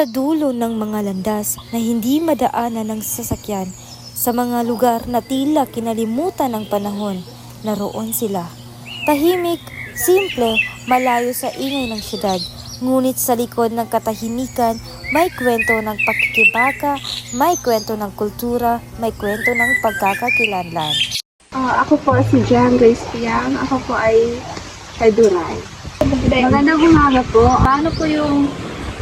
sa dulo ng mga landas na hindi madaanan ng sasakyan, sa mga lugar na tila kinalimutan ng panahon, naroon sila. Tahimik, simple, malayo sa ingay ng syudad, ngunit sa likod ng katahimikan, may kwento ng pakikibaka, may kwento ng kultura, may kwento ng pagkakakilanlan. Ako po si Jan Grace Piang. Ako po ay Duray. Magandang umaga po. Paano po yung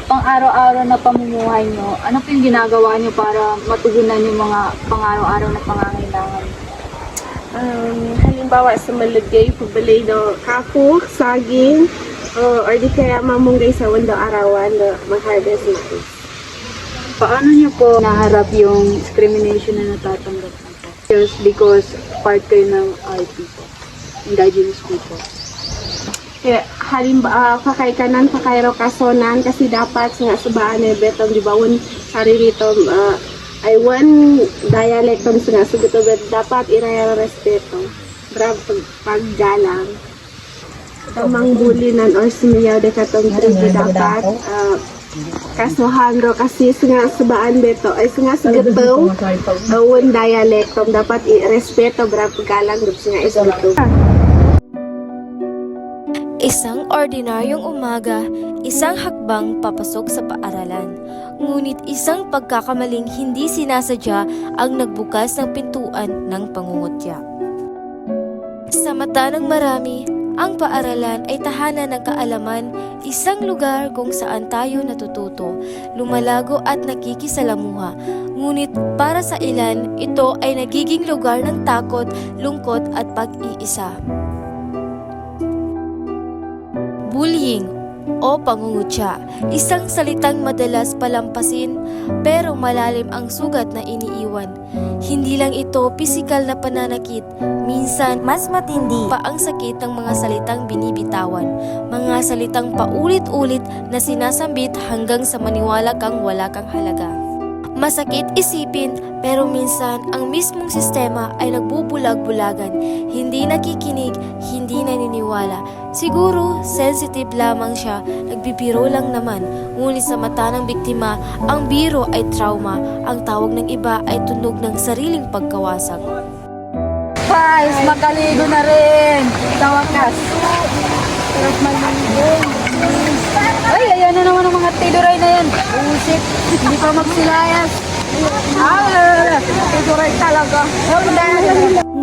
pang-araw-araw na pamumuhay nyo? Ano po yung ginagawa nyo para matugunan yung mga pang-araw-araw na pangangailangan? Halimbawa sa malagay, pagbalay do kapo, saging, or di kaya mamunggay sa wando arawan do mag-harvest natin. Paano nyo po naharap yung discrimination na natatanggap nyo po? Just because part kayo ng RP po, indigenous people. Halimbawa, kakay kanan, kakay ro kasonan, kasi dapat nga subaan na betong di bawon saririto ay one dialecton nga sugot dapat iraya respeto. Bravo paggalang. Tamang bulinan or sumiyaw de katong tribo dapat kasuhan ro kasi nga subaan beto ay nga sugatong one dialecton dapat irespeto bravo paggalang gud nga isguto. Isang ordinaryong umaga, isang hakbang papasok sa paaralan. Ngunit isang pagkakamaling hindi sinasadya ang nagbukas ng pintuan ng pangungutya. Sa mata ng marami, ang paaralan ay tahanan ng kaalaman, isang lugar kung saan tayo natututo, lumalago at nakikisalamuha. Ngunit para sa ilan, ito ay nagiging lugar ng takot, lungkot at pag-iisa. Bullying o pangungutya, isang salitang madalas palampasin pero malalim ang sugat na iniiwan. Hindi lang ito pisikal na pananakit, minsan mas matindi pa ang sakit ng mga salitang binibitawan, mga salitang paulit-ulit na sinasambit hanggang sa maniwala kang wala kang halaga. Masakit isipin pero minsan ang mismong sistema ay nagbubulag-bulagan, hindi nakikinig, hindi naniniwala. Siguro sensitive lamang siya, nagbibiro lang naman, ngunit sa mata ng biktima, ang biro ay trauma, ang tawag ng iba ay tunog ng sariling pagkawasag. Guys, magkaligo na rin! Sa wakas! Sarap maligo! Ay, ayan na naman ang mga tiduray na yan! Usip! Hindi pa magsilayas! Tiduray talaga!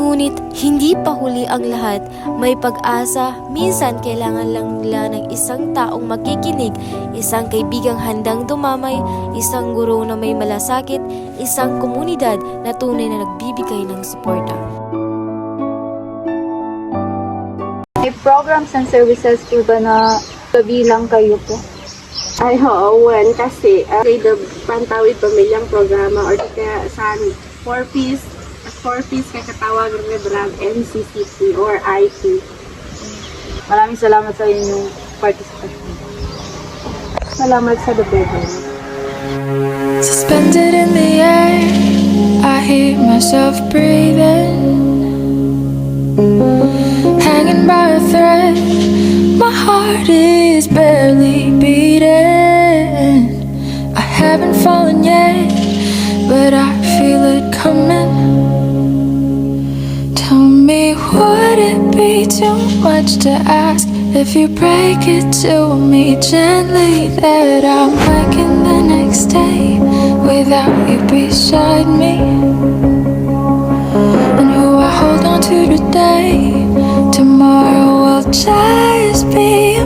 Ngunit hindi pa huli ang lahat, may pag-asa, minsan kailangan lang nila ng isang taong makikinig, isang kaibigang handang dumamay, isang guro na may malasakit, isang komunidad na tunay na nagbibigay ng suporta. May programs and services po ba na kabilang kayo po? Ay, oo, kasi the Pantawid Pamilyang Programa or kaya sa 4-piece kay katawag ng drug NCCP or IT. Maraming salamat sa inyong participation. Salamat sa DepEd. Suspended in the air, I hear myself breathing, hanging by a thread. My heart is barely beating. I haven't fallen yet, but I feel it coming. Tell me, would it be too much to ask if you break it to me gently that I'm waking the next day without you beside me? And who I hold on to today, tomorrow will just be